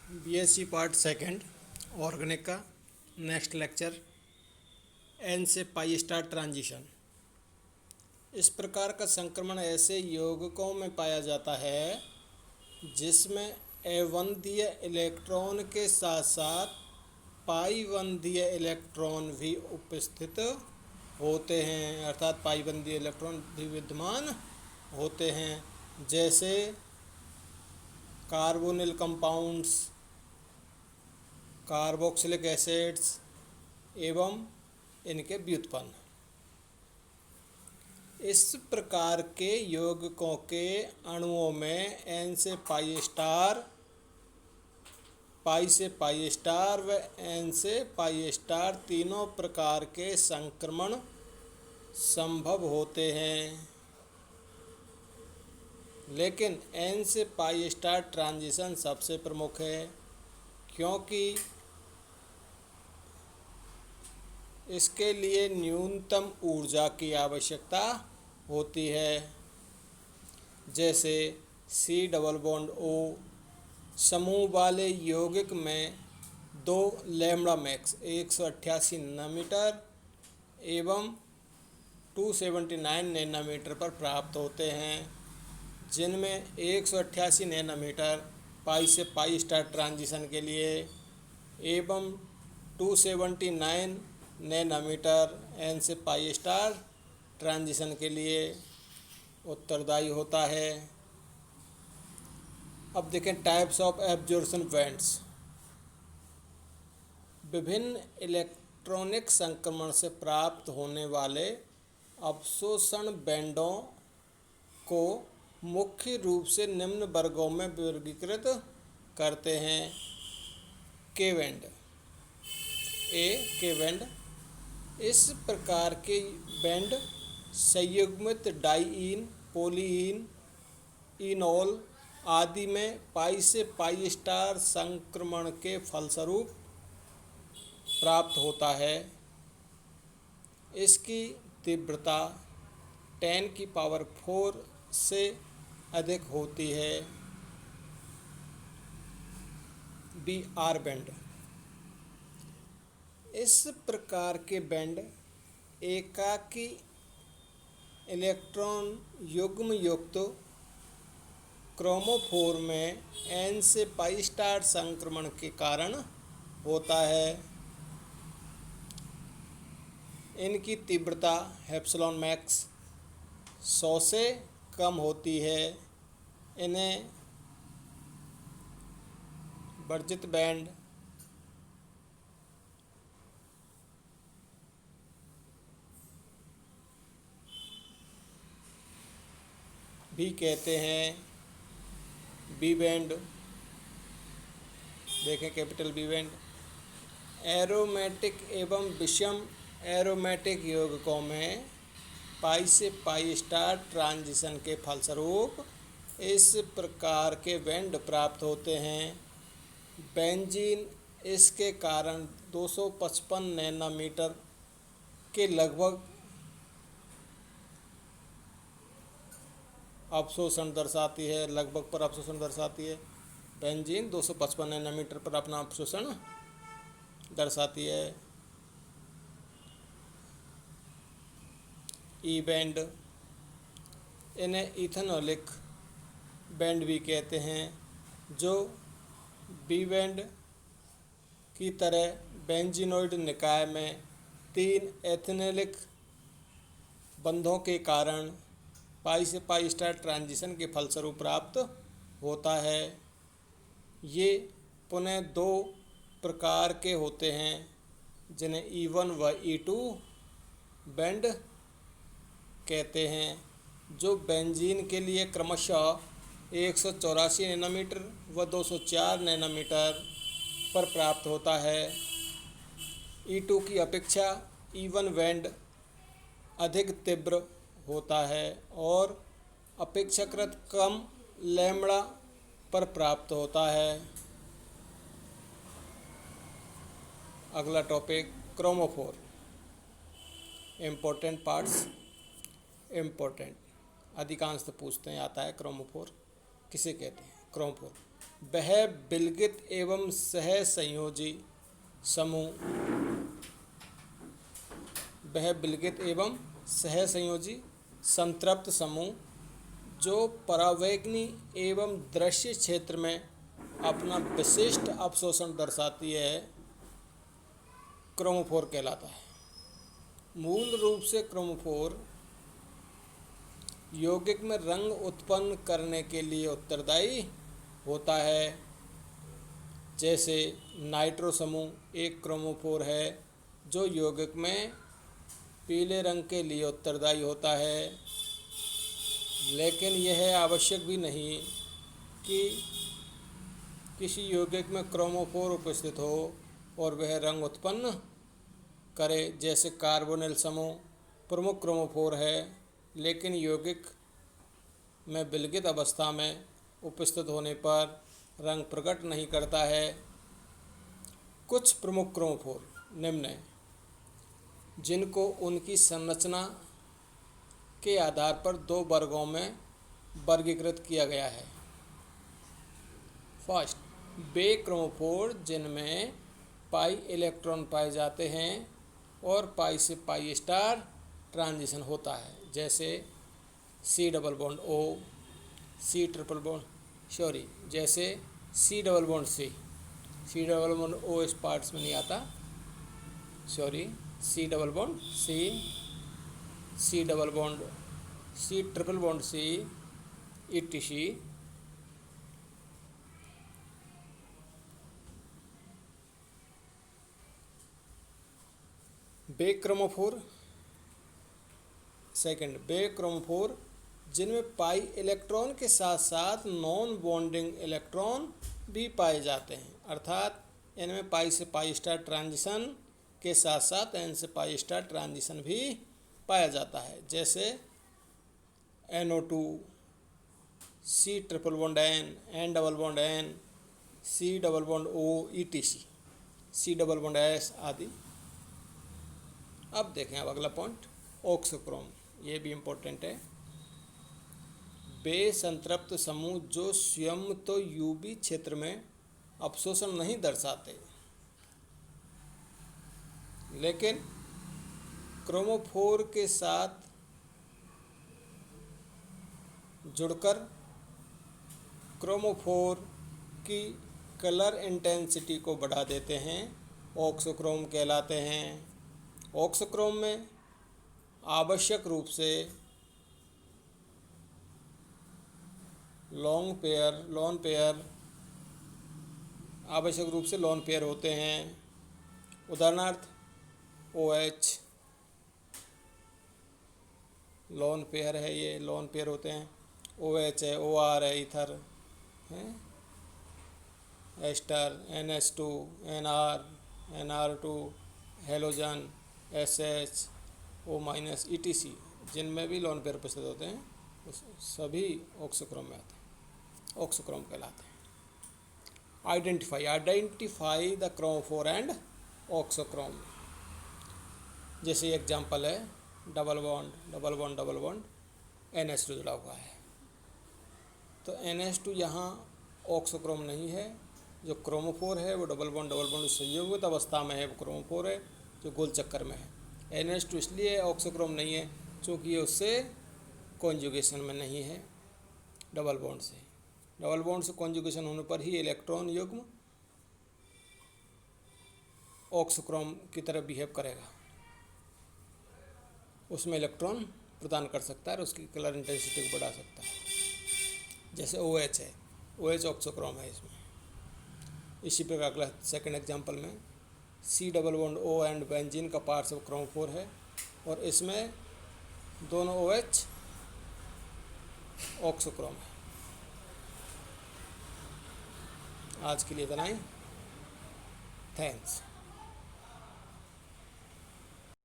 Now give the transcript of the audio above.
BSc part second organic का next lecture N से pi star transition. इस प्रकार का संक्रमण ऐसे यौगिकों में पाया जाता है जिसमें अवंधीय इलेक्ट्रॉन के साथ साथ पाईबंधीय इलेक्ट्रॉन भी उपस्थित होते हैं, अर्थात पाईबंधीय इलेक्ट्रॉन भी विद्यमान होते हैं, जैसे कार्बोनिल कंपाउंड्स, कार्बोक्सिलिक एसिड्स एवं इनके व्युत्पन्न। इस प्रकार के यौगिकों के अणुओं में एन से पाई से पाई स्टार व एन से पाई स्टार तीनों प्रकार के संक्रमण संभव होते हैं, लेकिन एन से पाई स्टार ट्रांजिशन सबसे प्रमुख है क्योंकि इसके लिए न्यूनतम ऊर्जा की आवश्यकता होती है। जैसे सी डबल बॉन्ड ओ समूह वाले यौगिक में 2 लैम्ब्डा मैक्स 188 नैनोमीटर एवं 279 नैनोमीटर पर प्राप्त होते हैं, जिनमें 188 नैनोमीटर पाई से पाई स्टार ट्रांजिशन के लिए एवं 279 नैनोमीटर एन से पाई स्टार ट्रांजिशन के लिए उत्तरदायी होता है। अब देखें टाइप्स ऑफ एब्जॉर्प्शन बैंड्स। विभिन्न इलेक्ट्रॉनिक संक्रमण से प्राप्त होने वाले अवशोषण बैंडों को मुख्य रूप से निम्न वर्गों में वर्गीकृत करते हैं। के बैंड। के बैंड इस प्रकार के बैंड संयुग्मित डाइईन, पॉलीईन, इनोल आदि में पाई से पाई स्टार संक्रमण के फलस्वरूप प्राप्त होता है। इसकी तीव्रता 10⁴ से अधिक होती है। R band. इस प्रकार के बैंड एकाकी इलेक्ट्रॉन युग्म युक्त क्रोमोफोर में एन से पाई स्टार संक्रमण के कारण होता है। इनकी तीव्रता एप्सिलॉन मैक्स 100 से कम होती है। इन्हें वर्जित बैंड भी कहते हैं। बी बैंड देखें, कैपिटल बी बैंड एरोमेटिक एवं विषम एरोमेटिक यौगिकों में पाई से पाई स्टार ट्रांजिशन के फलस्वरूप इस प्रकार के बैंड प्राप्त होते हैं। बेंजीन इसके कारण 255 नैनोमीटर के लगभग अवशोषण दर्शाती है, लगभग पर अवशोषण दर्शाती है। बेंजीन 255 नैनोमीटर पर अपना अवशोषण दर्शाती है। ई बैंड इन्हें इथेनॉलिक बैंड भी कहते हैं, जो बी बैंड की तरह बेंजीनोइड निकाय में 3 एथिलेनिक बंधों के कारण पाई से पाई स्टार ट्रांजिशन के फलस्वरूप प्राप्त होता है। ये पुनः 2 प्रकार के होते हैं, जिन्हें E1 व E2 बैंड कहते हैं, जो बेंजीन के लिए क्रमशः 184 नैनोमीटर व 204 नैनोमीटर पर प्राप्त होता है। E2 की अपेक्षा E1 बैंड अधिक तीव्र होता है और अपेक्षाकृत कम लैम्ब्डा पर प्राप्त होता है। अगला topic chromophore. Important parts. Important अधिकांश पूछते हैं आता है क्रोमोफोर किसे कहते हैं। क्रोमोफोर वह विलगित एवं सहसंयोजी समूह वह विलगित एवं सहसंयोजी संतृप्त समूह जो परावैग्नी एवं दृश्य क्षेत्र में अपना विशिष्ट अवशोषण दर्शाती है क्रोमोफोर कहलाता है। मूल रूप से क्रोमोफोर यौगिक में रंग उत्पन्न करने के लिए उत्तरदायी होता है। जैसे नाइट्रो समूह एक क्रोमोफोर है जो यौगिक में पीले रंग के लिए उत्तरदायी होता है, लेकिन यह आवश्यक भी नहीं कि किसी यौगिक में क्रोमोफोर उपस्थित हो और वह रंग उत्पन्न करे। जैसे कार्बोनिल समूह प्रमुख क्रोमोफोर है, लेकिन यौगिक में विलगित अवस्था में उपस्थित होने पर रंग प्रकट नहीं करता है। कुछ प्रमुख क्रोमोफोर निम्न हैं, जिनको उनकी संरचना के आधार पर दो वर्गों में वर्गीकृत किया गया है। फर्स्ट, वे क्रोमोफोर जिनमें पाई इलेक्ट्रॉन पाए जाते हैं और पाई से पाई स्टार ट्रांजिशन होता है। जैसे C double bond O, C triple bond जैसे C double bond C double bond O इस पार्ट्स में नहीं आता, C double bond C double bond C triple bond C ETC। बे क्रोमोफोर सेकंड, बे क्रोमोफोर जिनमें पाई इलेक्ट्रॉन के साथ साथ नॉन बॉन्डिंग इलेक्ट्रॉन भी पाए जाते हैं, अर्थात इनमें पाई से पाई स्टार ट्रांजिशन के साथ साथ एन से पाई स्टार ट्रांजिशन भी पाया जाता है। जैसे NO2, C triple bond N double bond N, C double bond O ETC, C double bond S आदि। अब देखें अब अगला पॉइंट ऑक्सोक्रोम, ये भी इम्पोर्टेंट है। वे संतृप्त समूह जो स्वयं तो यूवी क्षेत्र में अवशोषण नहीं दर्शाते, लेकिन क्रोमोफोर के साथ जुड़कर क्रोमोफोर की कलर इंटेंसिटी को बढ़ा देते हैं, ऑक्सोक्रोम कहलाते हैं। ऑक्सोक्रोम में आवश्यक रूप से लोन पेयर होते हैं। उदाहरणार्थ OH लोन पेयर है, ये लोन पेयर होते हैं। OH है, OR है, ईथर है, ester, NH2, NR, NR2, halogen, SH, O- ETC, जिनमें भी लोन पेयर उपस्थित होते हैं सभी ऑक्सोक्रोम में आते हैं, ऑक्सोक्रोम कहलाते हैं। Identify the chromophore and auxochrome. जैसे एग्जांपल है डबल बॉन्ड NH2 जुड़ा हुआ है, तो NH2 यहाँ ऑक्सोक्रोम नहीं है। जो क्रोमोफोर है वो डबल बॉन्ड संयोगित अवस्था में है, वो क्रोमोफोर है जो गोल चक्कर में है। NH2 इसलिए ऑक्सोक्रोम नहीं है क्योंकि ये उससे कॉन्जुगेशन में नहीं है डबल बॉन्ड से कॉन्जुगेशन होने पर ही इलेक्ट्रॉन युग्म ऑक्सोक्रोम की तरह बिहेव करेगा, उसमें इलेक्ट्रॉन प्रदान कर सकता है और उसकी कलर इंटेंसिटी को बढ़ा सकता है। जैसे OH है, OH ऑक्सोक्रोम है इसमें। इसी प्रकार अगला सेकंड एग्जांपल में C double bond O and benzene का पार्ट्स ऑफ क्रोमोफोर है और इसमें दोनों OH ऑक्सोक्रोम है। आज के लिए इतना ही, थैंक्स।